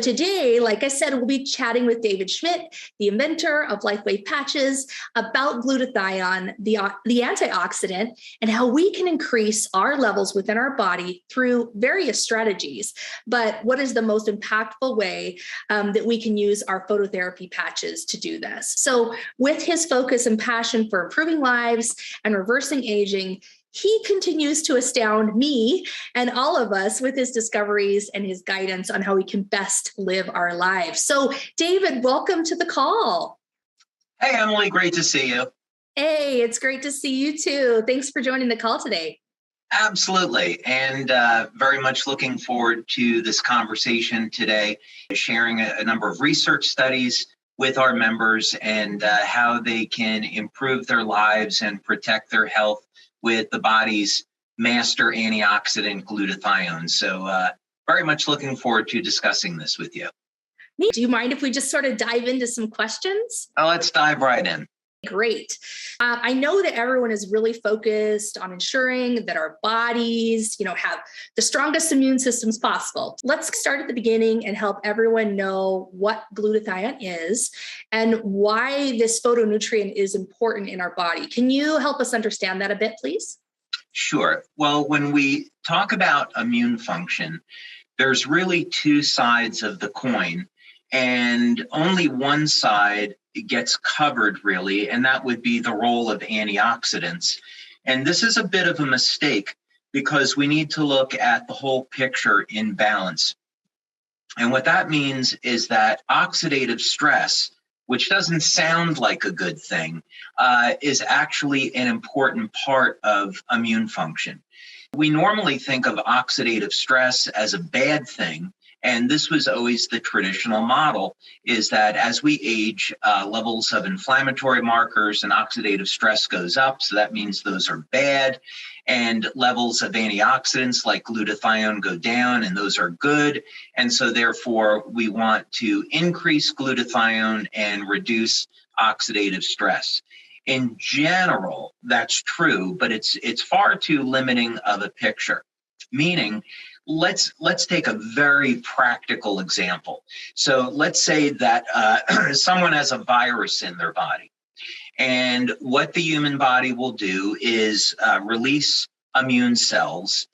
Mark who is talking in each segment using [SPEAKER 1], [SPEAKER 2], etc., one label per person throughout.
[SPEAKER 1] Today, like I said, we'll be chatting with David Schmidt, the inventor of LifeWave patches, about glutathione, the antioxidant, and how we can increase our levels within our body through various strategies. But what is the most impactful way that we can use our phototherapy patches to do this? So with his focus and passion for improving lives and reversing aging, he continues to astound me and all of us with his discoveries and his guidance on how we can best live our lives. So, David, welcome to the call.
[SPEAKER 2] Hey, Emily, great to see you.
[SPEAKER 1] Hey, it's great to see you too. Thanks for joining the call today.
[SPEAKER 2] Absolutely. And very much looking forward to this conversation today, sharing a number of research studies with our members and how they can improve their lives and protect their health with the body's master antioxidant, glutathione. So very much looking forward to discussing this with you.
[SPEAKER 1] Do you mind if we just sort of dive into some questions?
[SPEAKER 2] Let's dive right in.
[SPEAKER 1] Great. I know that everyone is really focused on ensuring that our bodies, have the strongest immune systems possible. Let's start at the beginning and help everyone know what glutathione is and why this phytonutrient is important in our body. Can you help us understand that a bit, please?
[SPEAKER 2] Sure. Well, when we talk about immune function, there's really two sides of the coin, and only one side gets covered really, and that would be the role of antioxidants. And this is a bit of a mistake because we need to look at the whole picture in balance. And what that means is that oxidative stress, which doesn't sound like a good thing, is actually an important part of immune function. We normally think of oxidative stress as a bad thing. And this was always the traditional model, is that as we age, levels of inflammatory markers and oxidative stress goes up. So that means those are bad. And levels of antioxidants like glutathione go down, and those are good. And so therefore, we want to increase glutathione and reduce oxidative stress. In general, that's true, but it's far too limiting of a picture, meaning let's take a very practical example. So let's say that someone has a virus in their body, and what the human body will do is release immune cells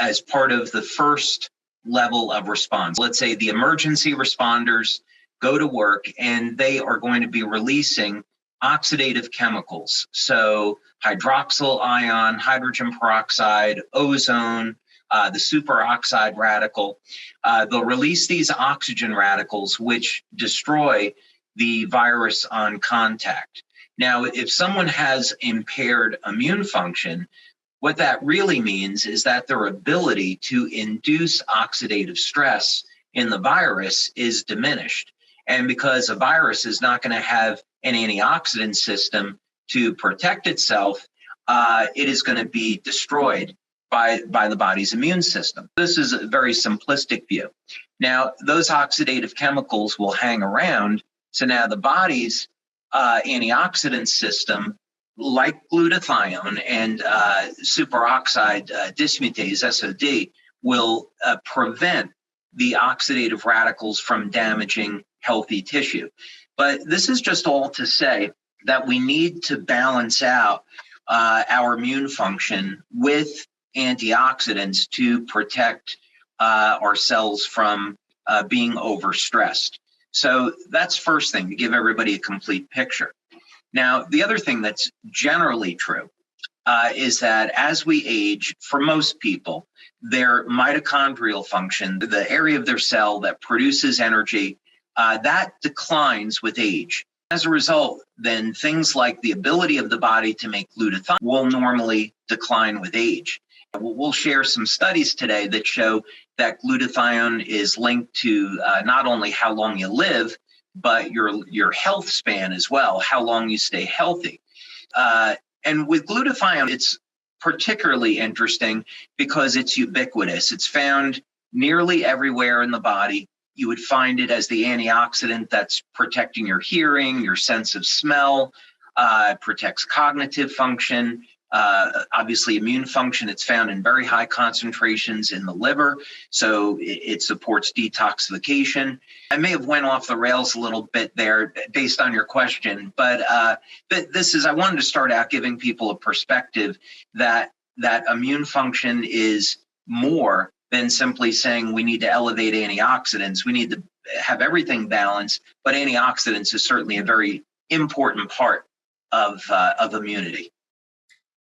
[SPEAKER 2] as part of the first level of response. Let's say the emergency responders go to work, and they are going to be releasing oxidative chemicals. So hydroxyl ion, hydrogen peroxide, ozone, the superoxide radical. They'll release these oxygen radicals, which destroy the virus on contact. Now, if someone has impaired immune function, what that really means is that their ability to induce oxidative stress in the virus is diminished. And because a virus is not going to have an antioxidant system to protect itself, it is going to be destroyed by the body's immune system. This is a very simplistic view. Now, those oxidative chemicals will hang around. So now the body's antioxidant system, like glutathione and superoxide dismutase, SOD, will prevent the oxidative radicals from damaging healthy tissue. But this is just all to say that we need to balance out our immune function with antioxidants to protect our cells from being overstressed. So that's first thing, to give everybody a complete picture. Now, the other thing that's generally true is that as we age, for most people, their mitochondrial function, the area of their cell that produces energy, that declines with age. As a result, then things like the ability of the body to make glutathione will normally decline with age. We'll share some studies today that show that glutathione is linked to not only how long you live, but your health span as well, how long you stay healthy. And with glutathione, it's particularly interesting because it's ubiquitous. It's found nearly everywhere in the body. You would find it as the antioxidant that's protecting your hearing, your sense of smell, protects cognitive function, Obviously, immune function, it's found in very high concentrations in the liver, so it supports detoxification. I may have went off the rails a little bit there based on your question, but I wanted to start out giving people a perspective that immune function is more than simply saying we need to elevate antioxidants. We need to have everything balanced, but antioxidants is certainly a very important part of immunity.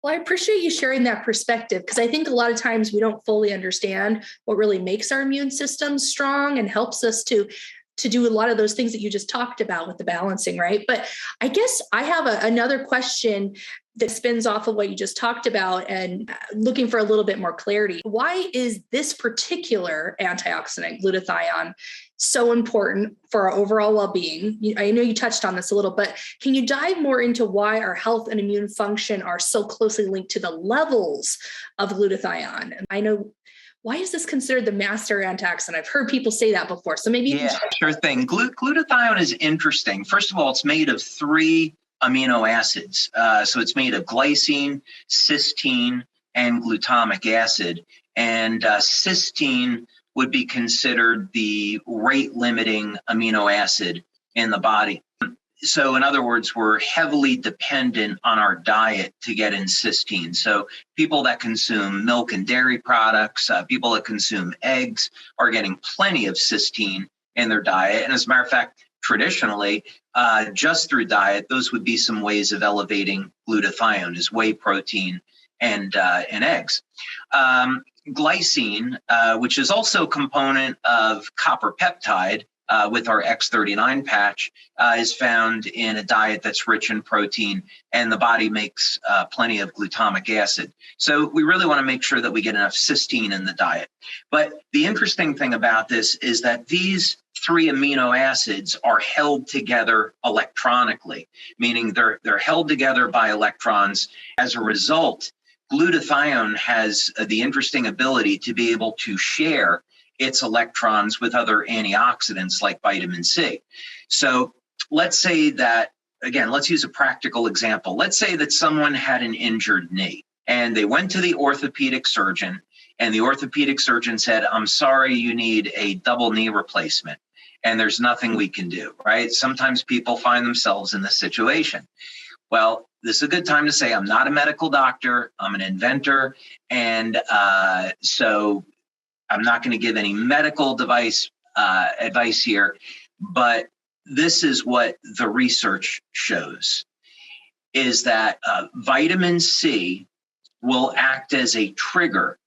[SPEAKER 1] Well, I appreciate you sharing that perspective, because I think a lot of times we don't fully understand what really makes our immune system strong and helps us to do a lot of those things that you just talked about with the balancing, right? But I guess I have another question that spins off of what you just talked about and looking for a little bit more clarity. Why is this particular antioxidant, glutathione, so important for our overall well-being? I know you touched on this a little, but can you dive more into why our health and immune function are so closely linked to the levels of glutathione? And I know, why is this considered the master antioxidant? I've heard people say that before. So maybe
[SPEAKER 2] sure thing. Glutathione is interesting. First of all, it's made of 3 amino acids. So it's made of glycine, cysteine, and glutamic acid. And cysteine would be considered the rate-limiting amino acid in the body. So in other words, we're heavily dependent on our diet to get in cysteine. So people that consume milk and dairy products, people that consume eggs are getting plenty of cysteine in their diet. And as a matter of fact, traditionally, just through diet, those would be some ways of elevating glutathione, is whey protein and eggs. Glycine, which is also a component of copper peptide, with our X39 patch, is found in a diet that's rich in protein, and the body makes plenty of glutamic acid. So we really want to make sure that we get enough cysteine in the diet. But the interesting thing about this is that these 3 amino acids are held together electronically, meaning they're held together by electrons. As a result, glutathione has the interesting ability to be able to share its electrons with other antioxidants like vitamin C. So let's say that, again, let's use a practical example. Let's say that someone had an injured knee and they went to the orthopedic surgeon, and the orthopedic surgeon said, "I'm sorry, you need a double knee replacement, and there's nothing we can do," right? Sometimes people find themselves in this situation. Well, this is a good time to say, I'm not a medical doctor, I'm an inventor, and so I'm not going to give any medical advice here, but this is what the research shows, is that vitamin C will act as a trigger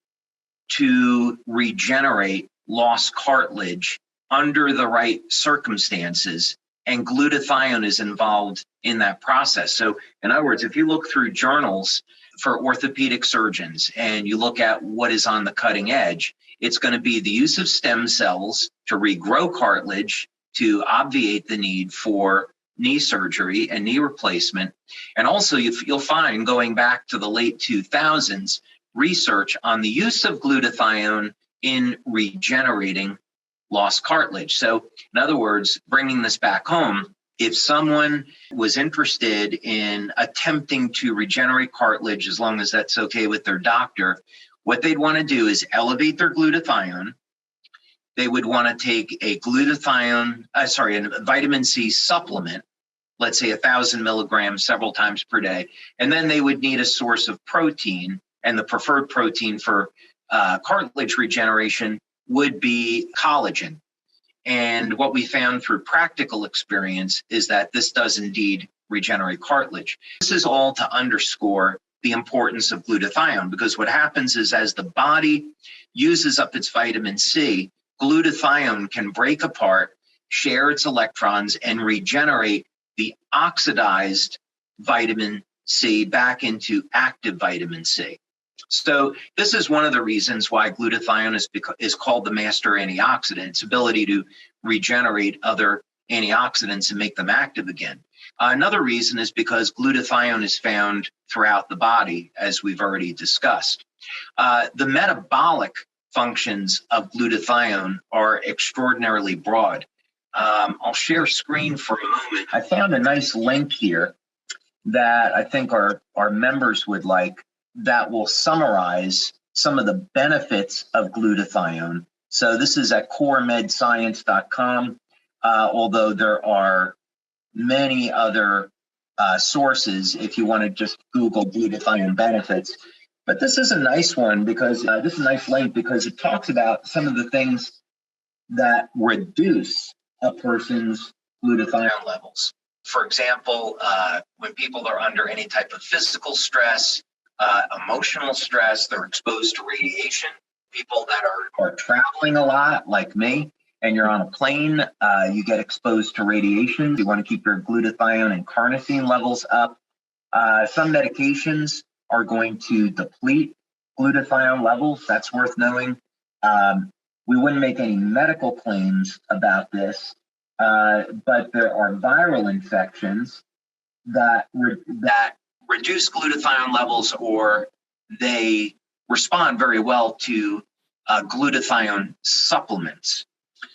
[SPEAKER 2] to regenerate lost cartilage under the right circumstances, and glutathione is involved in that process. So in other words, if you look through journals for orthopedic surgeons and you look at what is on the cutting edge, it's going to be the use of stem cells to regrow cartilage to obviate the need for knee surgery and knee replacement. And also you'll find, going back to the late 2000s, research on the use of glutathione in regenerating lost cartilage. So in other words, bringing this back home, if someone was interested in attempting to regenerate cartilage, as long as that's okay with their doctor, what they'd want to do is elevate their glutathione. They would want to take a a vitamin C supplement, let's say 1,000 milligrams several times per day. And then they would need a source of protein, and the preferred protein for cartilage regeneration would be collagen. And what we found through practical experience is that this does indeed regenerate cartilage. This is all to underscore the importance of glutathione, because what happens is, as the body uses up its vitamin C, glutathione can break apart, share its electrons, and regenerate the oxidized vitamin C back into active vitamin C. So this is one of the reasons why glutathione is called the master antioxidant, its ability to regenerate other antioxidants and make them active again. Another reason is because glutathione is found throughout the body, as we've already discussed. The metabolic functions of glutathione are extraordinarily broad. I'll share screen for a moment. I found a nice link here that I think our members would like. that will summarize some of the benefits of glutathione. So this is at coremedscience.com, although there are many other sources if you want to just Google glutathione benefits. But this is a nice one because this is a nice link because it talks about some of the things that reduce a person's glutathione levels. For example, when people are under any type of physical stress, emotional stress, they're exposed to radiation. People that are traveling a lot, like me, and you're on a plane, you get exposed to radiation. You want to keep your glutathione and carnosine levels up. Some medications are going to deplete glutathione levels. That's worth knowing. We wouldn't make any medical claims about this, but there are viral infections that reduce glutathione levels, or they respond very well to glutathione supplements.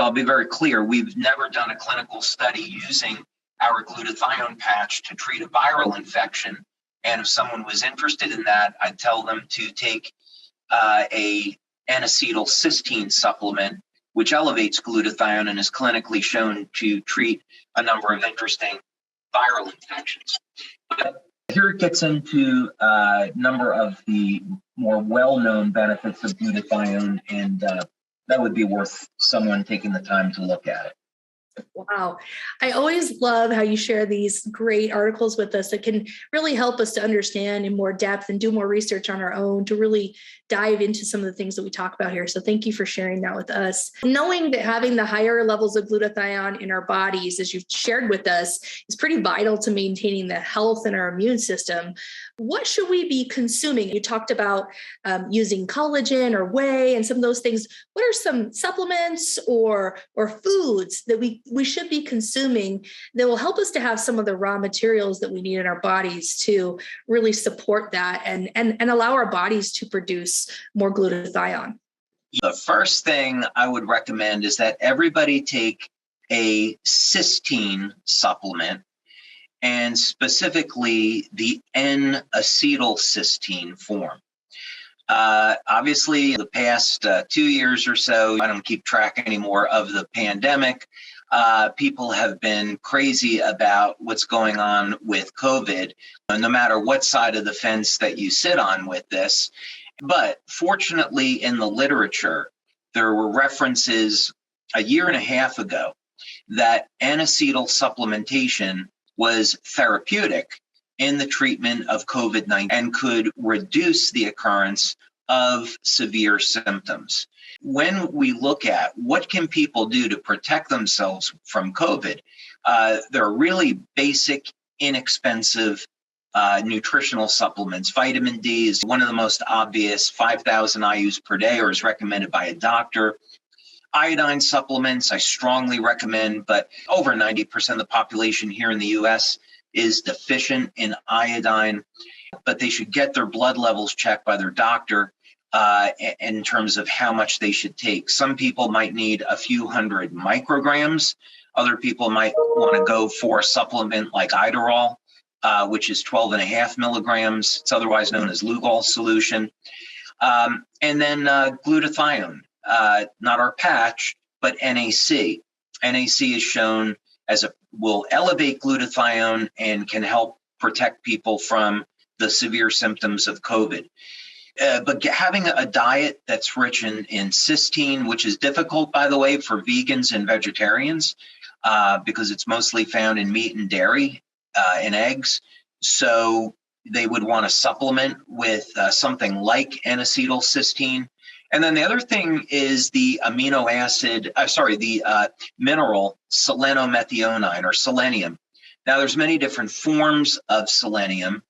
[SPEAKER 2] I'll be very clear, we've never done a clinical study using our glutathione patch to treat a viral infection. And if someone was interested in that, I'd tell them to take a N-acetyl cysteine supplement, which elevates glutathione and is clinically shown to treat a number of interesting viral infections. But here it gets into a number of the more well-known benefits of glutathione, and that would be worth someone taking the time to look at it.
[SPEAKER 1] Wow. I always love how you share these great articles with us that can really help us to understand in more depth and do more research on our own to really dive into some of the things that we talk about here. So thank you for sharing that with us. Knowing that having the higher levels of glutathione in our bodies, as you've shared with us, is pretty vital to maintaining the health in our immune system. What should we be consuming? You talked about using collagen or whey and some of those things. What are some supplements or foods that we should be consuming that will help us to have some of the raw materials that we need in our bodies to really support that and allow our bodies to produce more glutathione?
[SPEAKER 2] The first thing I would recommend is that everybody take a cysteine supplement, and specifically the N-acetyl cysteine form. Obviously, the past 2 years or so, I don't keep track anymore of the pandemic. People have been crazy about what's going on with COVID, no matter what side of the fence that you sit on with this. But fortunately, in the literature, there were references a year and a half ago that N-acetyl supplementation was therapeutic in the treatment of COVID-19 and could reduce the occurrence of severe symptoms. When we look at what can people do to protect themselves from COVID, there are really basic, inexpensive nutritional supplements. Vitamin D is one of the most obvious, 5,000 IUs per day, or is recommended by a doctor. Iodine supplements, I strongly recommend, but over 90% of the population here in the US is deficient in iodine, but they should get their blood levels checked by their doctor in terms of how much they should take. Some people might need a few hundred micrograms. Other people might want to go for a supplement like Idorol, which is 12.5 milligrams. It's otherwise known as Lugol solution. And then glutathione, not our patch, but NAC. NAC is shown will elevate glutathione and can help protect people from the severe symptoms of COVID. But having a diet that's rich in cysteine, which is difficult, by the way, for vegans and vegetarians, because it's mostly found in meat and dairy and eggs. So they would want to supplement with something like N-acetyl cysteine. And then the other thing is the mineral selenomethionine, or selenium. Now, there's many different forms of selenium.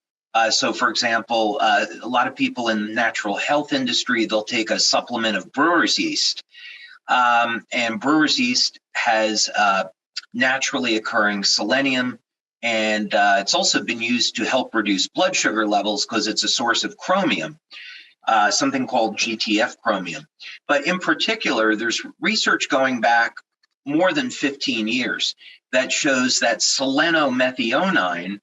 [SPEAKER 2] So, for example, a lot of people in the natural health industry, they'll take a supplement of brewer's yeast. And brewer's yeast has naturally occurring selenium. And it's also been used to help reduce blood sugar levels because it's a source of chromium, something called GTF chromium. But in particular, there's research going back more than 15 years that shows that selenomethionine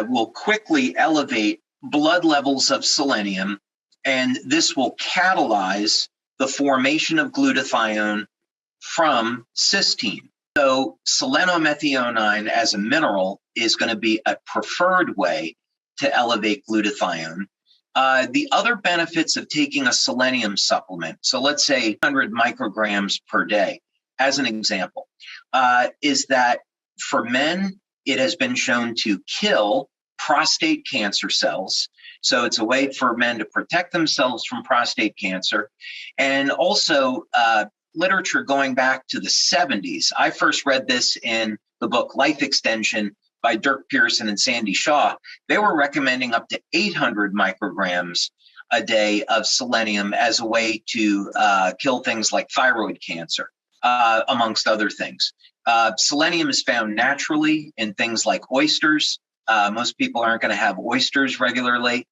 [SPEAKER 2] will quickly elevate blood levels of selenium, and this will catalyze the formation of glutathione from cysteine. So selenomethionine as a mineral is going to be a preferred way to elevate glutathione. The other benefits of taking a selenium supplement, so let's say 100 micrograms per day, as an example, is that for men, it has been shown to kill prostate cancer cells. So it's a way for men to protect themselves from prostate cancer. And also literature going back to the 70s. I first read this in the book Life Extension by Dirk Pearson and Sandy Shaw. They were recommending up to 800 micrograms a day of selenium as a way to kill things like thyroid cancer, amongst other things. Selenium is found naturally in things like oysters. Most people aren't going to have oysters regularly.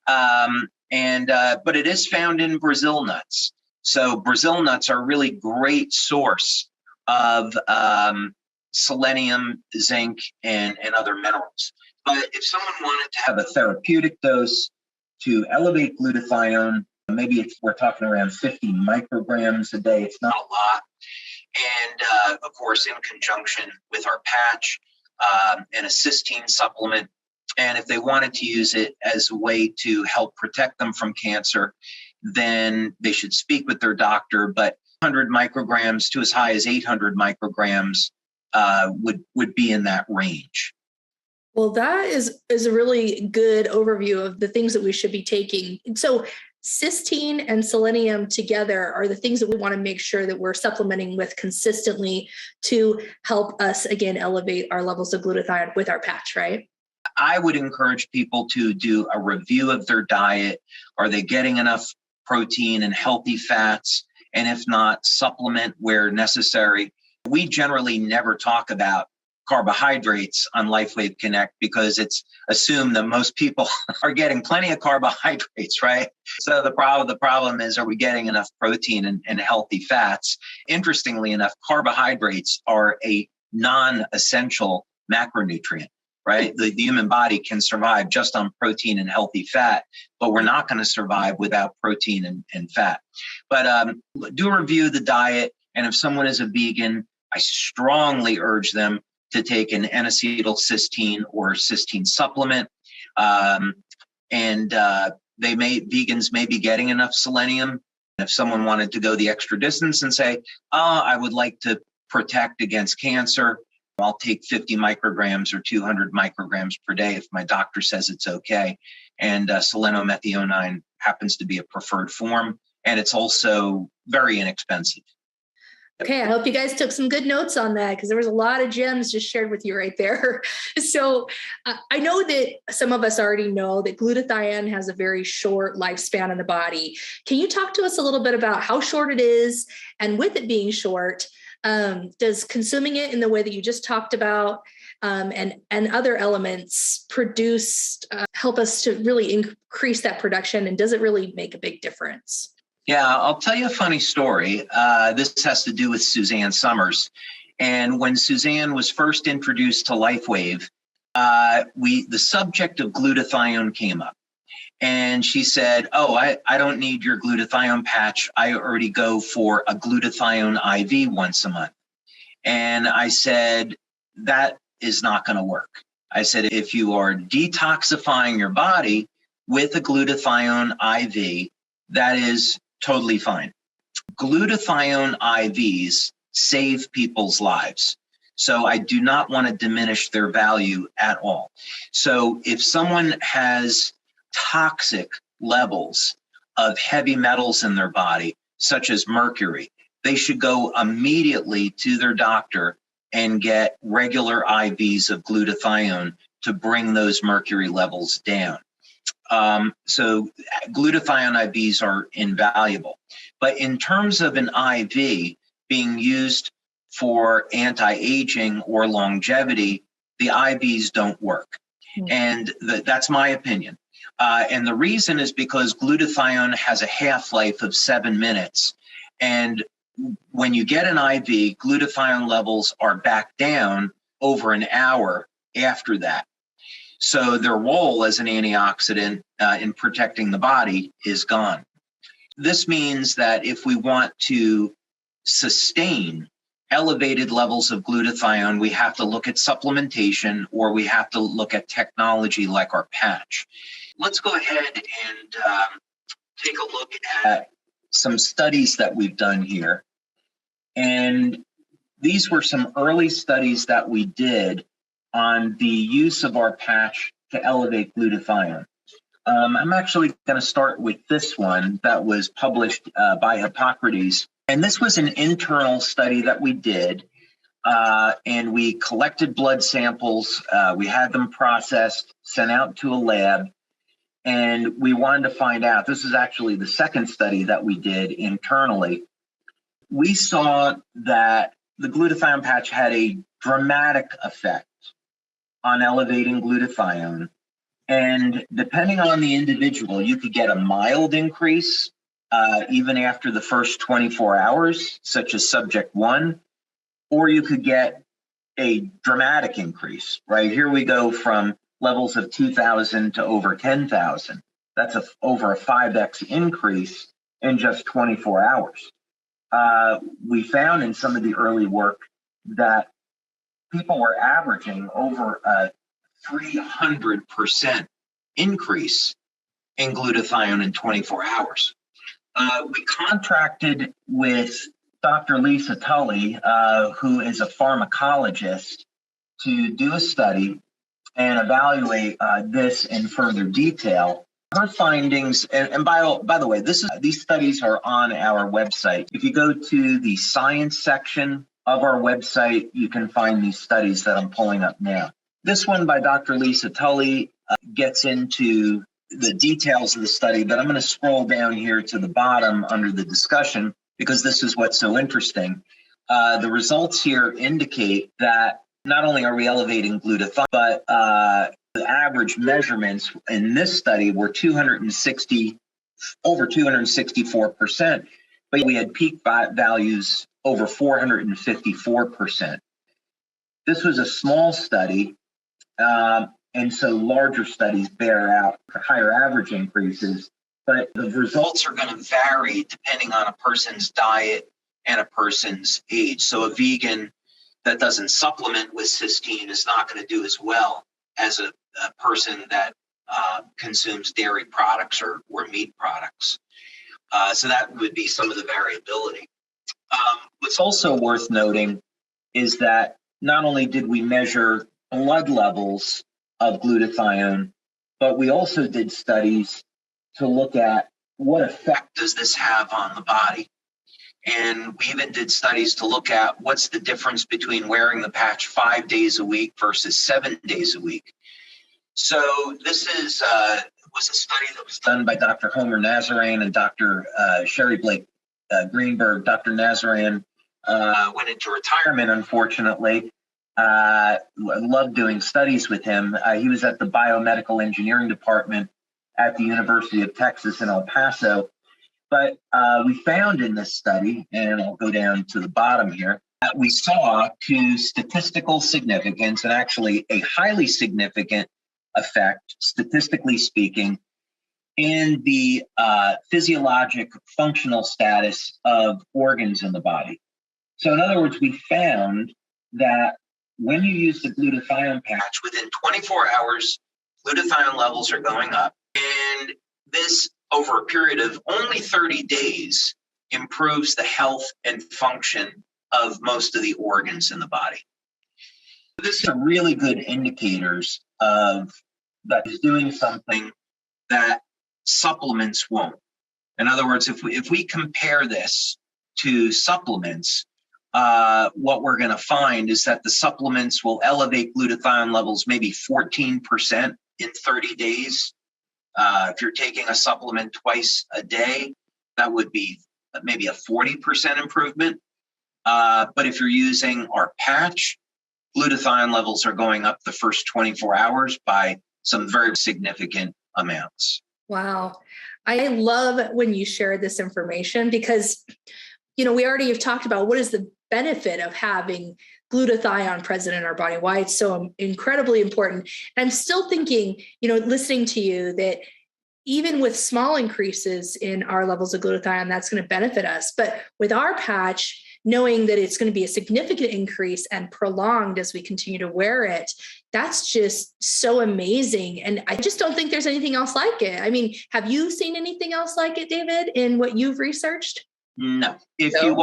[SPEAKER 2] But it is found in Brazil nuts. So Brazil nuts are a really great source of selenium, zinc, and other minerals. But if someone wanted to have a therapeutic dose to elevate glutathione, maybe we're talking around 50 micrograms a day, it's not a lot. And of course, in conjunction with our patch and a cysteine supplement. And if they wanted to use it as a way to help protect them from cancer, then they should speak with their doctor. But 100 micrograms to as high as 800 micrograms would be in that range.
[SPEAKER 1] Well, that is a really good overview of the things that we should be taking. So cysteine and selenium together are the things that we want to make sure that we're supplementing with consistently to help us, again, elevate our levels of glutathione with our patch, right?
[SPEAKER 2] I would encourage people to do a review of their diet. Are they getting enough protein and healthy fats? And if not, supplement where necessary. We generally never talk about carbohydrates on LifeWave Connect because it's assumed that most people are getting plenty of carbohydrates, right? So the problem is, are we getting enough protein and healthy fats? Interestingly enough, carbohydrates are a non-essential macronutrient, right? The human body can survive just on protein and healthy fat, but we're not going to survive without protein and fat. But do a review of the diet. And if someone is a vegan, I strongly urge them to take an N-acetylcysteine or cysteine supplement. Vegans may be getting enough selenium. If someone wanted to go the extra distance and say, I would like to protect against cancer, I'll take 50 micrograms or 200 micrograms per day if my doctor says it's okay. And selenomethionine happens to be a preferred form, and it's also very inexpensive.
[SPEAKER 1] Okay, I hope you guys took some good notes on that because there was a lot of gems just shared with you right there. So I know that some of us already know that glutathione has a very short lifespan in the body. Can you talk to us a little bit about how short it is? And with it being short, does consuming it in the way that you just talked about and other elements help us to really increase that production? And does it really make a big difference?
[SPEAKER 2] Yeah, I'll tell you a funny story. This has to do with Suzanne Summers. And when Suzanne was first introduced to LifeWave, the subject of glutathione came up. And she said, I don't need your glutathione patch. I already go for a glutathione IV once a month. And I said, that is not going to work. I said, if you are detoxifying your body with a glutathione IV, that is totally fine. Glutathione IVs save people's lives. So I do not want to diminish their value at all. So if someone has toxic levels of heavy metals in their body, such as mercury, they should go immediately to their doctor and get regular IVs of glutathione to bring those mercury levels down. So glutathione IVs are invaluable. But in terms of an IV being used for anti-aging or longevity, the IVs don't work. Mm-hmm. And that's my opinion. And the reason is because glutathione has a half-life of 7 minutes. And when you get an IV, glutathione levels are back down over an hour after that. So their role as an antioxidant in protecting the body is gone. This means that if we want to sustain elevated levels of glutathione, we have to look at supplementation, or we have to look at technology like our patch. Let's go ahead and take a look at some studies that we've done here. And these were some early studies that we did on the use of our patch to elevate glutathione. I'm actually going to start with this one that was published by Hippocrates. And this was an internal study that we did. And we collected blood samples. We had them processed, sent out to a lab. And we wanted to find out, this is actually the second study that we did internally. We saw that the glutathione patch had a dramatic effect on elevating glutathione. And depending on the individual, you could get a mild increase even after the first 24 hours, such as subject 1, or you could get a dramatic increase. Right here we go from levels of 2,000 to over 10,000. That's over a 5x increase in just 24 hours. We found in some of the early work that people were averaging over a 300% increase in glutathione in 24 hours. We contracted with Dr. Lisa Tully, who is a pharmacologist, to do a study and evaluate this in further detail. Her findings, and by the way, these studies are on our website. If you go to the science section of our website, you can find these studies that I'm pulling up now. This one by Dr. Lisa Tully gets into the details of the study, but I'm going to scroll down here to the bottom under the discussion because this is what's so interesting. The results here indicate that not only are we elevating glutathione, but the average measurements in this study were over 264%, but we had peak values over 454%. This was a small study, and so larger studies bear out higher average increases, but the results are going to vary depending on a person's diet and a person's age. So a vegan that doesn't supplement with cysteine is not going to do as well as a person that consumes dairy products or meat products. So that would be some of the variability. What's also worth noting is that not only did we measure blood levels of glutathione, but we also did studies to look at what effect does this have on the body. And we even did studies to look at what's the difference between wearing the patch 5 days a week versus 7 days a week. So this was a study that was done by Dr. Homer Nazarian and Dr. Sherry Blake Greenberg. Dr. Nazarian went into retirement, unfortunately. I loved doing studies with him. He was at the biomedical engineering department at the University of Texas in El Paso. But we found in this study, and I'll go down to the bottom here, that we saw to statistical significance and actually a highly significant effect, statistically speaking, in the physiologic functional status of organs in the body. So in other words, we found that when you use the glutathione patch, within 24 hours, glutathione levels are going up. And this, over a period of only 30 days, improves the health and function of most of the organs in the body. This is really good indicators of that is doing something that supplements won't. In other words, if we compare this to supplements, what we're going to find is that the supplements will elevate glutathione levels maybe 14% in 30 days. If you're taking a supplement twice a day, that would be maybe a 40% improvement. But if you're using our patch, glutathione levels are going up the first 24 hours by some very significant amounts.
[SPEAKER 1] Wow. I love when you share this information because, we already have talked about what is the benefit of having glutathione present in our body, why it's so incredibly important. And I'm still thinking, listening to you, that even with small increases in our levels of glutathione, that's going to benefit us. But with our patch, knowing that it's going to be a significant increase and prolonged as we continue to wear it, that's just so amazing. And I just don't think there's anything else like it. I mean, have you seen anything else like it, David, in what you've researched?
[SPEAKER 2] No. If you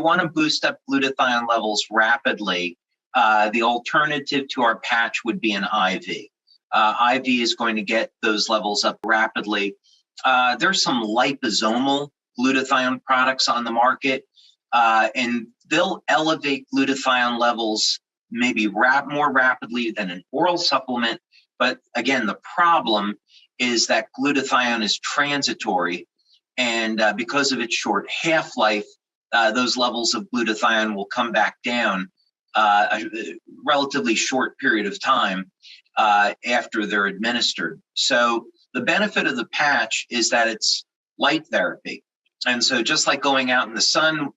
[SPEAKER 2] want to boost up glutathione levels rapidly, the alternative to our patch would be an IV. IV is going to get those levels up rapidly. There's some liposomal glutathione products on the market, and they'll elevate glutathione levels maybe more rapidly than an oral supplement. But again, the problem is that glutathione is transitory, and because of its short half-life, those levels of glutathione will come back down a relatively short period of time after they're administered. So the benefit of the patch is that it's light therapy. And so just like going out in the sun,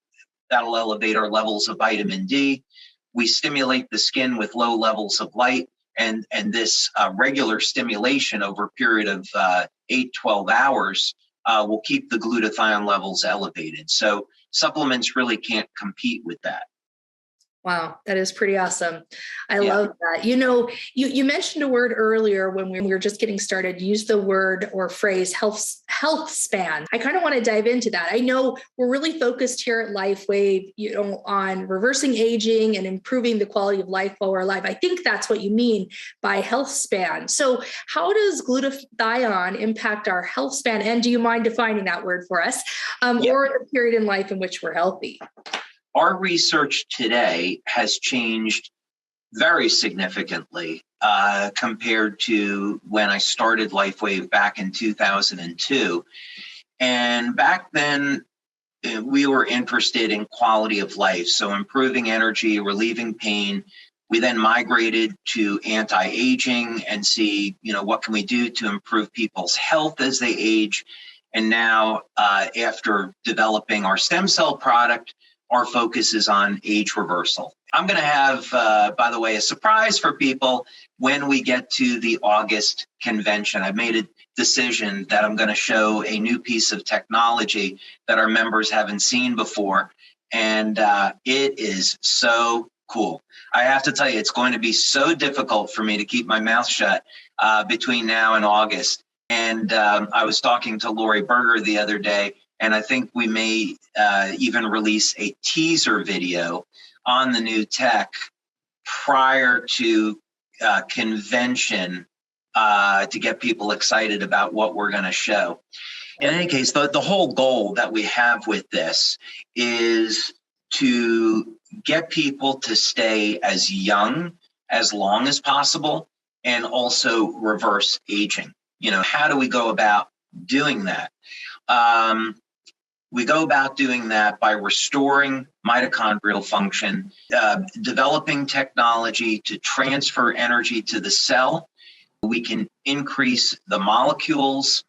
[SPEAKER 2] that'll elevate our levels of vitamin D. We stimulate the skin with low levels of light, and this regular stimulation over a period of 8-12 hours will keep the glutathione levels elevated. So supplements really can't compete with that.
[SPEAKER 1] Wow, that is pretty awesome. I love that. You mentioned a word earlier when we were just getting started. Use the word or phrase health span. I kind of want to dive into that. I know we're really focused here at LifeWave, on reversing aging and improving the quality of life while we're alive. I think that's what you mean by health span. So how does glutathione impact our health span? And do you mind defining that word for us? Or the period in life in which we're healthy?
[SPEAKER 2] Our research today has changed very significantly compared to when I started LifeWave back in 2002. And back then, we were interested in quality of life, so improving energy, relieving pain. We then migrated to anti-aging and see, what can we do to improve people's health as they age. And now, after developing our stem cell product, our focus is on age reversal. I'm going to have, by the way, a surprise for people when we get to the August convention. I've made a decision that I'm going to show a new piece of technology that our members haven't seen before. And it is so cool. I have to tell you, it's going to be so difficult for me to keep my mouth shut between now and August. And I was talking to Lori Berger the other day, and I think we may even release a teaser video on the new tech prior to convention to get people excited about what we're going to show. In any case, the whole goal that we have with this is to get people to stay as young as long as possible and also reverse aging. How do we go about doing that? We go about doing that by restoring mitochondrial function, developing technology to transfer energy to the cell. We can increase the molecules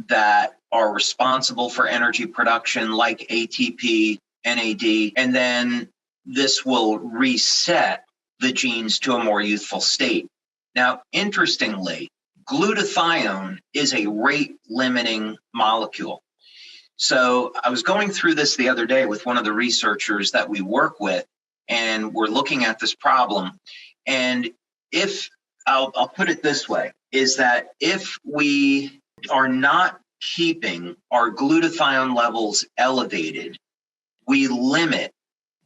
[SPEAKER 2] that are responsible for energy production, like ATP, NAD, and then this will reset the genes to a more youthful state. Now, interestingly, glutathione is a rate-limiting molecule. So I was going through this the other day with one of the researchers that we work with, and we're looking at this problem. And if I'll put it this way, is that if we are not keeping our glutathione levels elevated, we limit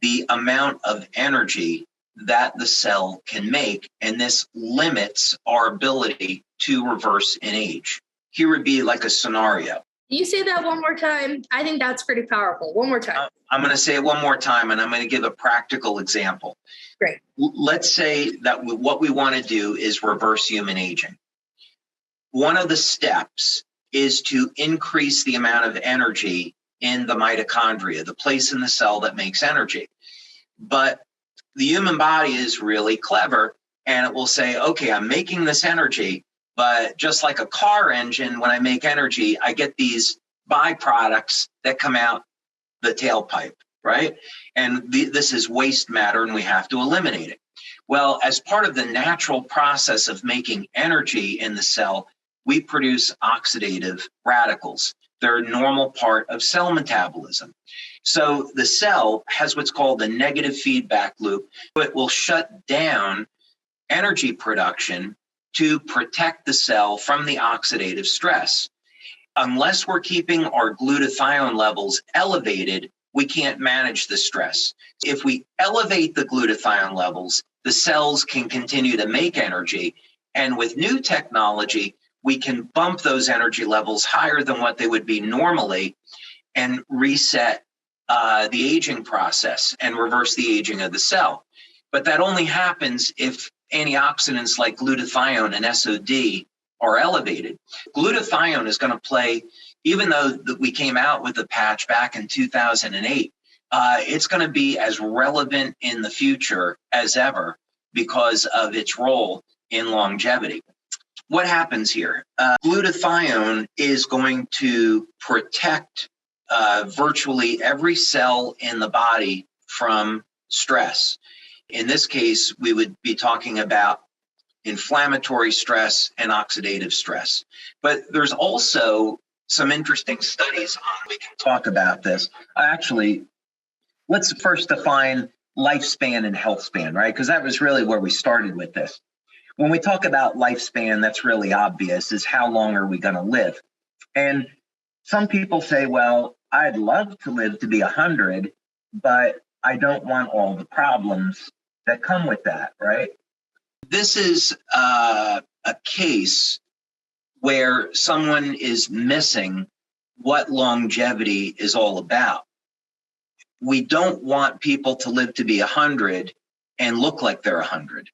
[SPEAKER 2] the amount of energy that the cell can make, and this limits our ability to reverse in age. Here would be like a scenario.
[SPEAKER 1] Can you say that one more time? I think that's pretty powerful. One more time.
[SPEAKER 2] I'm going to say it one more time, and I'm going to give a practical example.
[SPEAKER 1] Great.
[SPEAKER 2] Let's say that what we want to do is reverse human aging. One of the steps is to increase the amount of energy in the mitochondria, the place in the cell that makes energy. But the human body is really clever, and it will say, okay, I'm making this energy, but just like a car engine, when I make energy, I get these byproducts that come out the tailpipe. right? And this is waste matter and we have to eliminate it. Well, as part of the natural process of making energy in the cell, we produce oxidative radicals. They're a normal part of cell metabolism. So the cell has what's called a negative feedback loop. It will shut down energy production to protect the cell from the oxidative stress. Unless we're keeping our glutathione levels elevated, we can't manage the stress. If we elevate the glutathione levels, the cells can continue to make energy. And with new technology, we can bump those energy levels higher than what they would be normally and reset the aging process and reverse the aging of the cell. But that only happens if antioxidants like glutathione and SOD are elevated. Glutathione is going to play, even though we came out with the patch back in 2008, it's going to be as relevant in the future as ever because of its role in longevity. What happens here? Glutathione is going to protect virtually every cell in the body from stress. In this case, we would be talking about inflammatory stress and oxidative stress. But there's also some interesting studies on, we can talk about this. Actually, let's first define lifespan and health span, right? Because that was really where we started with this. When we talk about lifespan, that's really obvious, is how long are we going to live? And some people say, well, I'd love to live to be 100, but I don't want all the problems that come with that, right? This is a case where someone is missing what longevity is all about. We don't want people to live to be 100 and look like they're 100.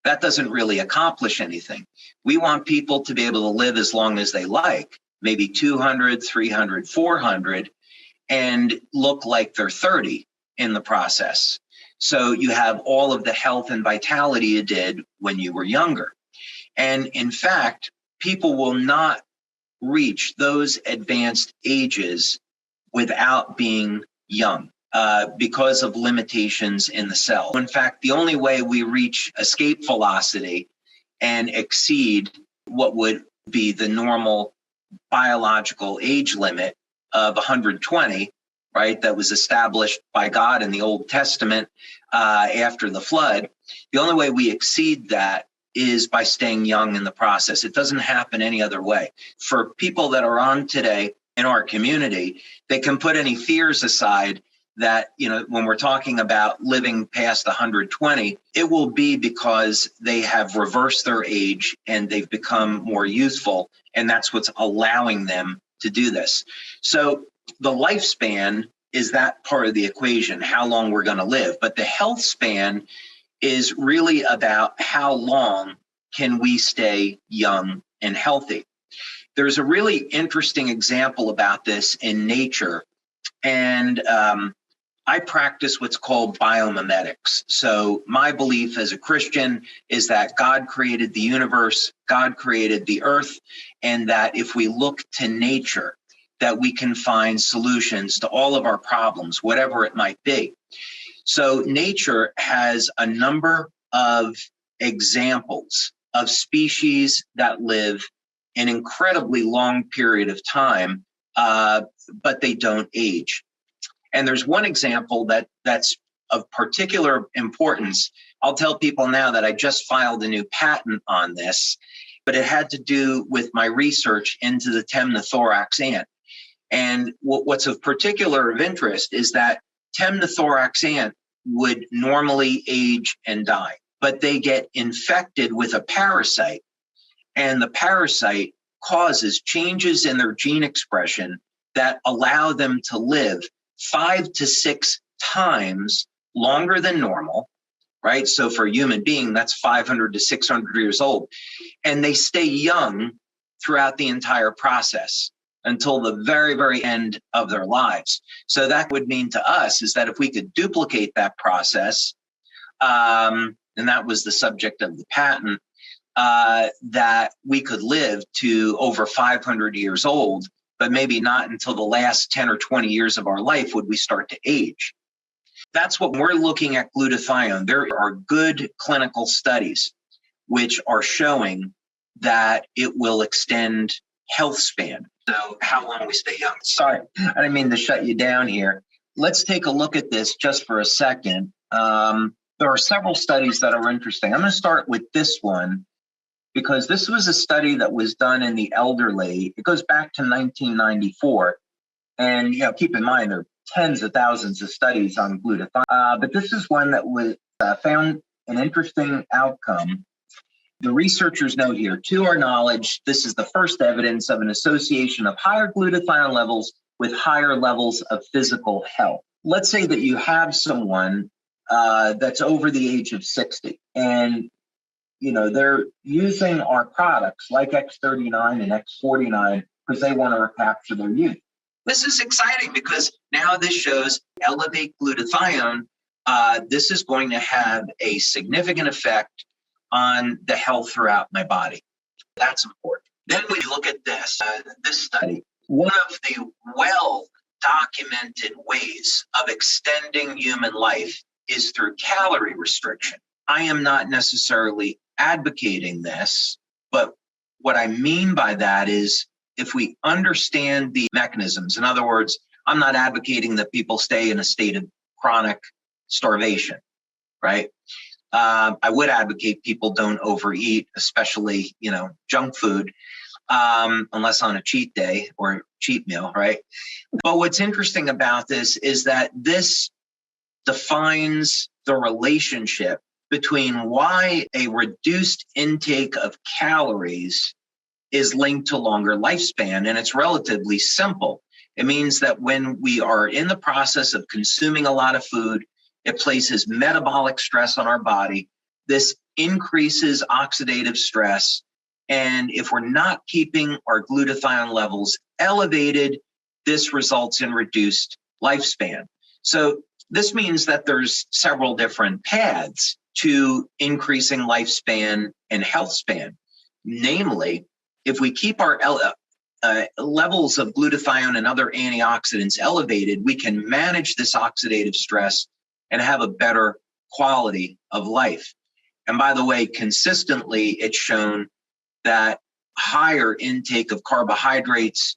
[SPEAKER 2] That doesn't really accomplish anything. We want people to be able to live as long as they like, maybe 200, 300, 400, and look like they're 30 in the process. So you have all of the health and vitality you did when you were younger. And in fact, people will not reach those advanced ages without being young because of limitations in the cell. In fact, the only way we reach escape velocity and exceed what would be the normal biological age limit of 120, right, that was established by God in the Old Testament after the flood, the only way we exceed that is by staying young in the process. It doesn't happen any other way. For people that are on today in our community, they can put any fears aside that, when we're talking about living past 120, it will be because they have reversed their age and they've become more youthful. And that's what's allowing them to do this. So the lifespan is that part of the equation, how long we're going to live. But the health span is really about how long can we stay young and healthy. There's a really interesting example about this in nature. And I practice what's called biomimetics. So my belief as a Christian is that God created the universe, God created the earth, and that if we look to nature, that we can find solutions to all of our problems, whatever it might be. So nature has a number of examples of species that live an incredibly long period of time, but they don't age. And there's one example that's of particular importance. I'll tell people now that I just filed a new patent on this, but it had to do with my research into the temnothorax ant. And what's of particular interest is that temnothorax ant would normally age and die, but they get infected with a parasite, and the parasite causes changes in their gene expression that allow them to live 5 to 6 times longer than normal, right? So for a human being, that's 500 to 600 years old. And they stay young throughout the entire process until the very, very end of their lives. So that would mean to us is that if we could duplicate that process, and that was the subject of the patent, that we could live to over 500 years old, but maybe not until the last 10 or 20 years of our life would we start to age. That's what we're looking at glutathione. There are good clinical studies which are showing that it will extend health span. So how long we stay young. Sorry, I didn't mean to shut you down here. Let's take a look at this just for a second. There are several studies that are interesting. I'm going to start with this one because this was a study that was done in the elderly. It goes back to 1994. And keep in mind, there are tens of thousands of studies on glutathione. But this is one that was found an interesting outcome. The researchers note here, to our knowledge, this is the first evidence of an association of higher glutathione levels with higher levels of physical health. Let's say that you have someone that's over the age of 60, and they're using our products like X39 and X49 because they want to recapture their youth. This is exciting because now this shows elevate glutathione. This is going to have a significant effect on the health throughout my body. That's important. Then we look at this study. One of the well-documented ways of extending human life is through calorie restriction. I am not necessarily advocating this, but what I mean by that is if we understand the mechanisms, in other words, I'm not advocating that people stay in a state of chronic starvation, right? I would advocate people don't overeat, especially, junk food, unless on a cheat day or cheat meal, right? But what's interesting about this is that this defines the relationship between why a reduced intake of calories is linked to longer lifespan. And it's relatively simple. It means that when we are in the process of consuming a lot of food, it places metabolic stress on our body. This increases oxidative stress. And if we're not keeping our glutathione levels elevated, this results in reduced lifespan. So this means that there's several different paths to increasing lifespan and health span. Namely, if we keep our levels of glutathione and other antioxidants elevated, we can manage this oxidative stress and have a better quality of life. And by the way, consistently, it's shown that higher intake of carbohydrates,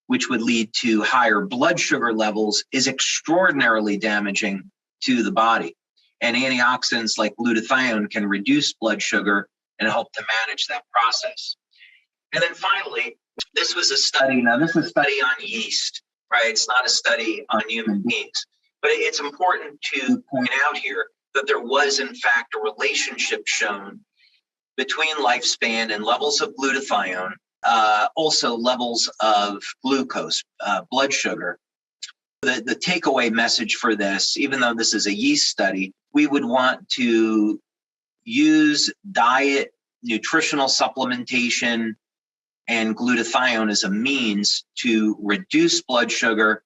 [SPEAKER 2] which would lead to higher blood sugar levels, is extraordinarily damaging to the body. And antioxidants like glutathione can reduce blood sugar and help to manage that process. And then finally, this was a study. Now, this is a study on yeast, right? It's not a study on human beings. But it's important to point out here that there was, in fact, a relationship shown between lifespan and levels of glutathione, also levels of glucose, blood sugar. The takeaway message for this, even though this is a yeast study, we would want to use diet, nutritional supplementation, and glutathione as a means to reduce blood sugar,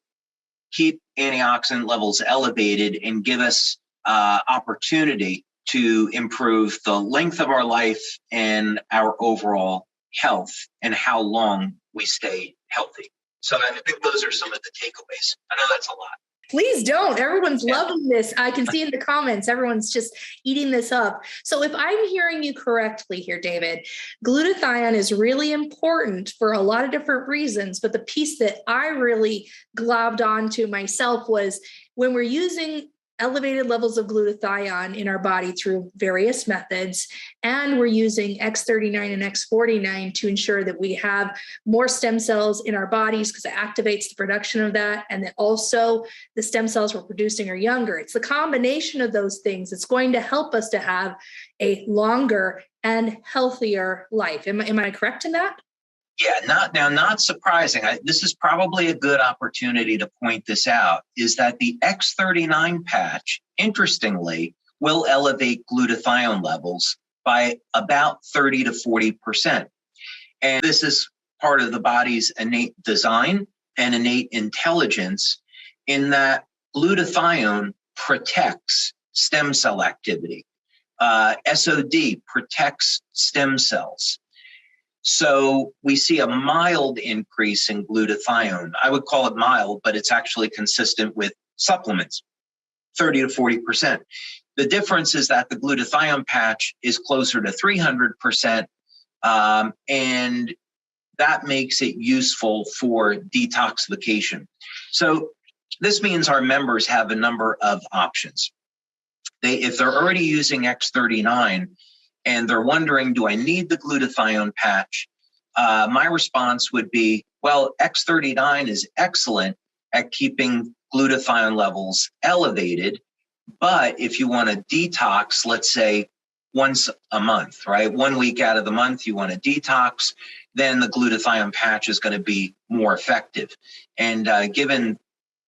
[SPEAKER 2] keep antioxidant levels elevated, and give us opportunity to improve the length of our life and our overall health and how long we stay healthy. So I think those are some of the takeaways. I know that's a lot.
[SPEAKER 1] Please don't. Everyone's loving this. I can see in the comments, everyone's just eating this up. So if I'm hearing you correctly here, David, glutathione is really important for a lot of different reasons. But the piece that I really globbed onto myself was when we're using elevated levels of glutathione in our body through various methods, and we're using X39 and X49 to ensure that we have more stem cells in our bodies because it activates the production of that, and that also the stem cells we're producing are younger. It's the combination of those things that's going to help us to have a longer and healthier life. Am I correct in that?
[SPEAKER 2] Yeah, not surprising. This is probably a good opportunity to point this out, is that the X39 patch, interestingly, will elevate glutathione levels by about 30 to 40%. And this is part of the body's innate design and innate intelligence in that glutathione protects stem cell activity. SOD protects stem cells. So we see a mild increase in glutathione. I would call it mild, but it's actually consistent with supplements. 30 to 40%. The difference is that the glutathione patch is closer to 300%, and that makes it useful for detoxification. So this means our members have a number of options. If they're already using X39 and they're wondering, do I need the glutathione patch? My response would be, well, X39 is excellent at keeping glutathione levels elevated. But if you want to detox, let's say once a month, right? 1 week out of the month, you want to detox, then the glutathione patch is going to be more effective. And given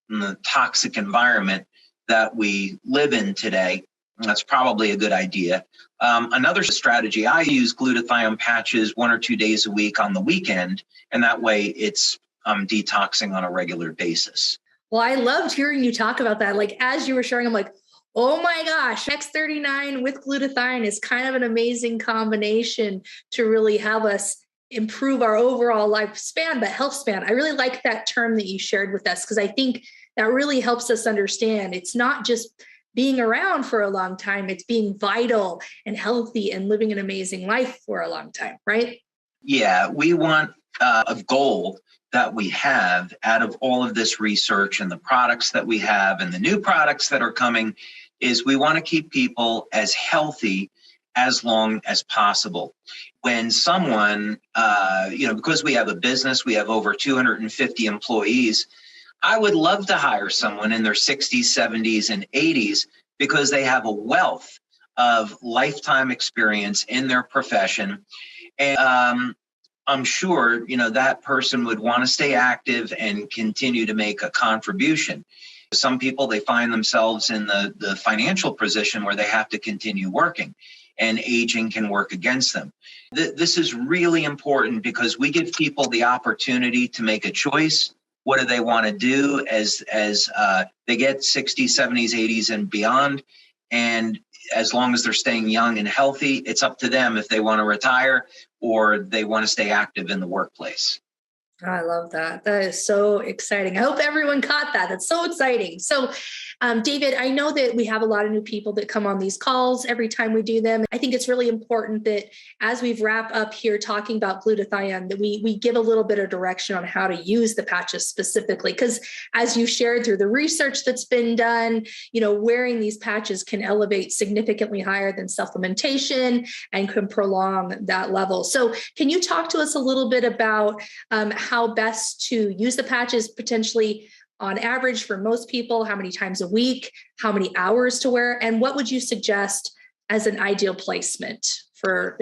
[SPEAKER 2] the toxic environment that we live in today, that's probably a good idea. Another strategy, I use glutathione patches 1 or 2 days a week on the weekend, and that way it's detoxing on a regular basis.
[SPEAKER 1] Well, I loved hearing you talk about that. Like, as you were sharing, I'm like, oh my gosh, X39 with glutathione is kind of an amazing combination to really help us improve our overall lifespan, but health span. I really like that term that you shared with us, because I think that really helps us understand it's not just being around for a long time, it's being vital and healthy and living an amazing life for a long time, right?
[SPEAKER 2] Yeah, we want a goal that we have out of all of this research and the products that we have and the new products that are coming is we want to keep people as healthy as long as possible. When someone, because we have a business, we have over 250 employees, I would love to hire someone in their 60s, 70s, and 80s because they have a wealth of lifetime experience in their profession. And I'm sure, that person would want to stay active and continue to make a contribution. Some people, they find themselves in the financial position where they have to continue working, and aging can work against them. This is really important because we give people the opportunity to make a choice. What do they want to do as they get 60s, 70s, 80s, and beyond? And as long as they're staying young and healthy, it's up to them if they want to retire or they want to stay active in the workplace.
[SPEAKER 1] I love that. That is so exciting. I hope everyone caught that. That's so exciting. So, David, I know that we have a lot of new people that come on these calls every time we do them. I think it's really important that as we've wrapped up here talking about glutathione, that we give a little bit of direction on how to use the patches specifically. Because as you shared through the research that's been done, wearing these patches can elevate significantly higher than supplementation and can prolong that level. So can you talk to us a little bit about how best to use the patches potentially on average for most people, how many times a week, how many hours to wear, and what would you suggest as an ideal placement for?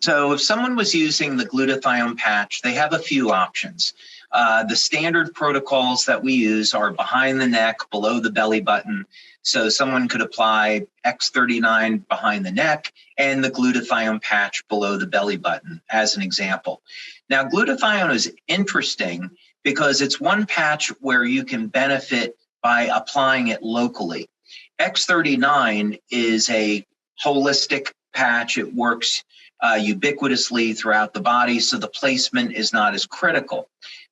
[SPEAKER 2] So if someone was using the glutathione patch, they have a few options. The standard protocols that we use are behind the neck, below the belly button. So someone could apply X39 behind the neck and the glutathione patch below the belly button as an example. Now, glutathione is interesting because it's one patch where you can benefit by applying it locally. X39 is a holistic patch. It works ubiquitously throughout the body, so the placement is not as critical.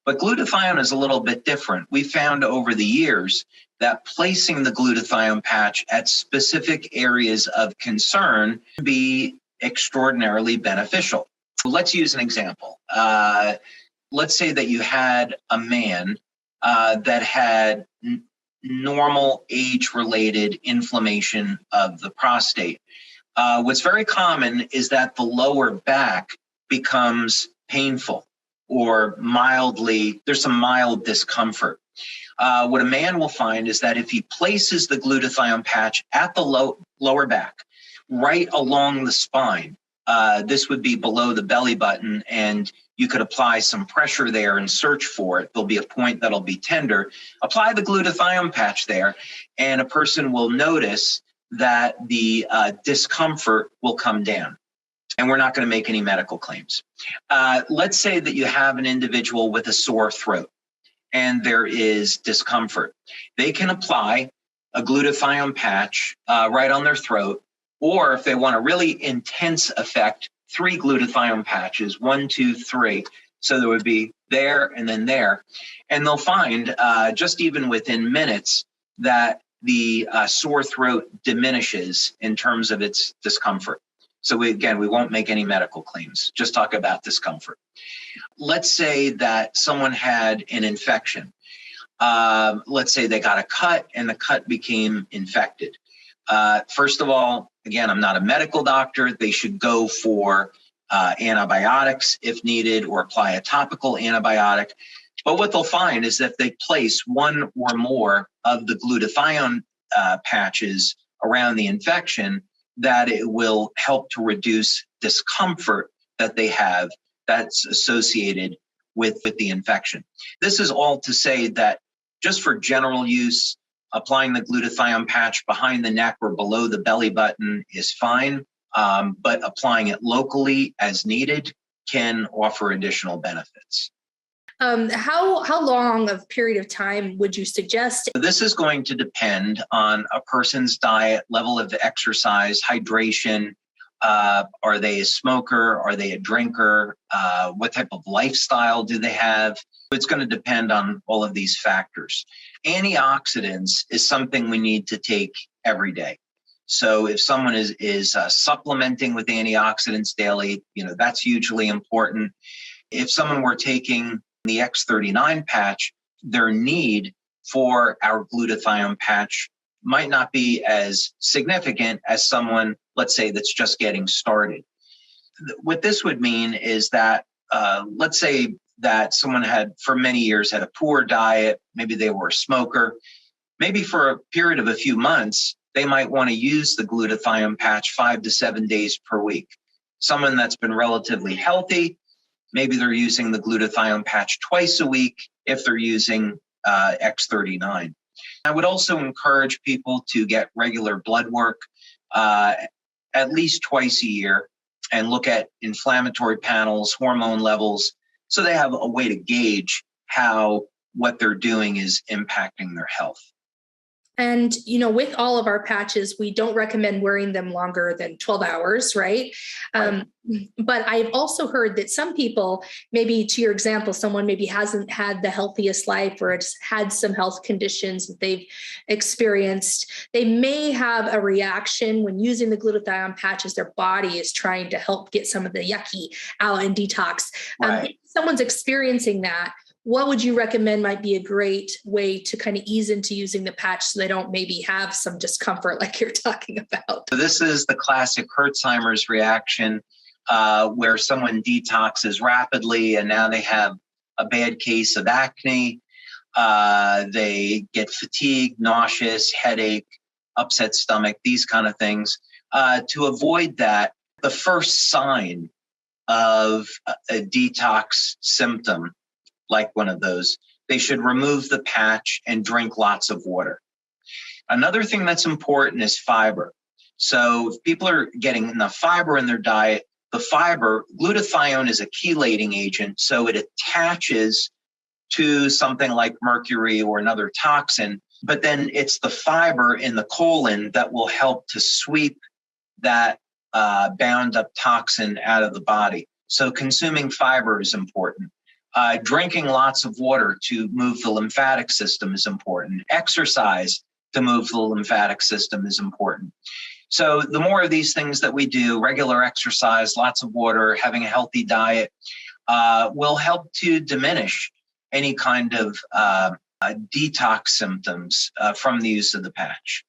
[SPEAKER 2] But glutathione is a little bit different. We found over the years that placing the glutathione patch at specific areas of concern can be extraordinarily beneficial. Let's use an example. Let's say that you had a man that had normal age-related inflammation of the prostate. What's very common is that the lower back becomes painful or there's some mild discomfort. What a man will find is that if he places the glutathione patch at the lower back, right along the spine, this would be below the belly button, and you could apply some pressure there and search for it. There'll be a point that'll be tender. Apply the glutathione patch there, and a person will notice that the discomfort will come down. And we're not going to make any medical claims. Let's say that you have an individual with a sore throat and there is discomfort. They can apply a glutathione patch right on their throat, or if they want a really intense effect, 3 glutathione patches, 1, 2, 3. So there would be there and then there. And they'll find just even within minutes that the sore throat diminishes in terms of its discomfort. So we won't make any medical claims, just talk about discomfort. Let's say that someone had an infection. Let's say they got a cut and the cut became infected. First of all, again, I'm not a medical doctor. They should go for antibiotics if needed, or apply a topical antibiotic. But what they'll find is that if they place one or more of the glutathione patches around the infection, that it will help to reduce discomfort that they have that's associated with the infection. This is all to say that just for general use, applying the glutathione patch behind the neck or below the belly button is fine, but applying it locally as needed can offer additional benefits.
[SPEAKER 1] How long of period of time would you suggest?
[SPEAKER 2] This is going to depend on a person's diet, level of exercise, hydration. Are they a smoker? Are they a drinker? What type of lifestyle do they have? It's going to depend on all of these factors. Antioxidants is something we need to take every day. So if someone is supplementing with antioxidants daily, that's hugely important. If someone were taking the X39 patch, their need for our glutathione patch might not be as significant as someone, let's say, that's just getting started. What this would mean is that, let's say that someone had, for many years, had a poor diet, maybe they were a smoker, maybe for a period of a few months, they might want to use the glutathione patch 5 to 7 days per week. Someone that's been relatively healthy, maybe they're using the glutathione patch twice a week if they're using X39. I would also encourage people to get regular blood work at least twice a year and look at inflammatory panels, hormone levels, so they have a way to gauge how what they're doing is impacting their health.
[SPEAKER 1] And, with all of our patches, we don't recommend wearing them longer than 12 hours, right? But I've also heard that some people, maybe to your example, someone maybe hasn't had the healthiest life or it's had some health conditions that they've experienced. They may have a reaction when using the glutathione patches. Their body is trying to help get some of the yucky out and detox. If someone's experiencing that, what would you recommend might be a great way to kind of ease into using the patch so they don't maybe have some discomfort like you're talking about?
[SPEAKER 2] So this is the classic Herxheimer's reaction, where someone detoxes rapidly and now they have a bad case of acne. They get fatigued, nauseous, headache, upset stomach, these kind of things. To avoid that, the first sign of a detox symptom, like one of those, they should remove the patch and drink lots of water. Another thing that's important is fiber. So if people are getting enough fiber in their diet, the fiber, glutathione is a chelating agent, so it attaches to something like mercury or another toxin, but then it's the fiber in the colon that will help to sweep that bound up toxin out of the body. So consuming fiber is important. Drinking lots of water to move the lymphatic system is important. Exercise to move the lymphatic system is important. So the more of these things that we do, regular exercise, lots of water, having a healthy diet, will help to diminish any kind of detox symptoms from the use of the patch.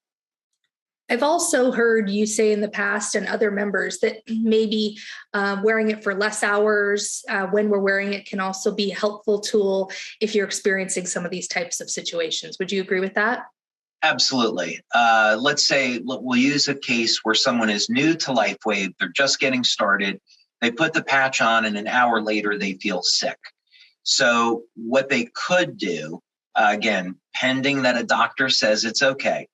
[SPEAKER 1] I've also heard you say in the past and other members that maybe wearing it for less hours when we're wearing it can also be a helpful tool if you're experiencing some of these types of situations. Would you agree with that?
[SPEAKER 2] Absolutely. Let's say we'll use a case where someone is new to LifeWave. They're just getting started. They put the patch on and an hour later they feel sick. So what they could do, again, pending that a doctor says it's okay,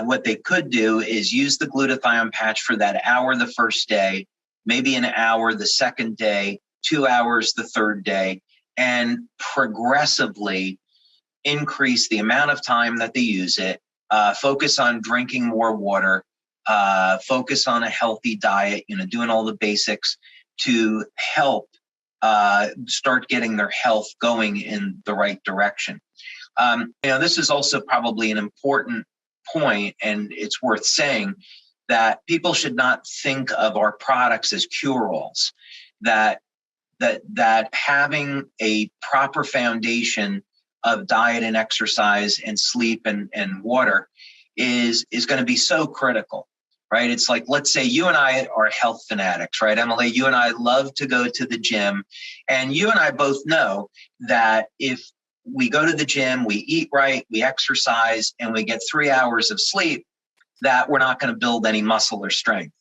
[SPEAKER 2] what they could do is use the glutathione patch for that hour the first day, maybe an hour the second day, 2 hours the third day, and progressively increase the amount of time that they use it, focus on drinking more water, focus on a healthy diet, doing all the basics to help start getting their health going in the right direction. This is also probably an important point, and it's worth saying that people should not think of our products as cure-alls, that having a proper foundation of diet and exercise and sleep and water is going to be so critical, right? It's like, let's say you and I are health fanatics, right, Emily? You and I love to go to the gym, and you and I both know that if we go to the gym, we eat right, we exercise, and we get 3 hours of sleep, that we're not going to build any muscle or strength,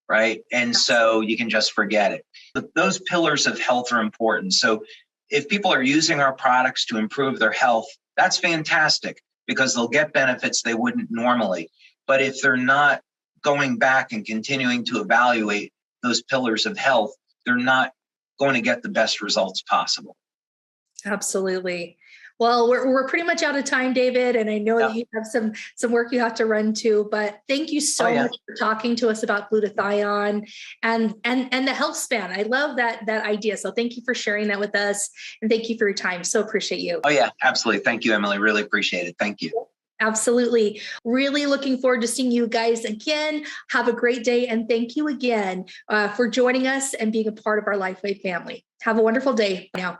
[SPEAKER 2] right? And so you can just forget it. But those pillars of health are important. So if people are using our products to improve their health, that's fantastic because they'll get benefits they wouldn't normally. But if they're not going back and continuing to evaluate those pillars of health, they're not going to get the best results possible.
[SPEAKER 1] Absolutely. Well, we're pretty much out of time, David, and I know that you have some work you have to run to, but thank you so much for talking to us about glutathione and the health span. I love that idea. So thank you for sharing that with us, and thank you for your time. So appreciate you.
[SPEAKER 2] Oh yeah, absolutely. Thank you, Emily. Really appreciate it. Thank you.
[SPEAKER 1] Absolutely. Really looking forward to seeing you guys again. Have a great day, and thank you again for joining us and being a part of our LifeWave family. Have a wonderful day now.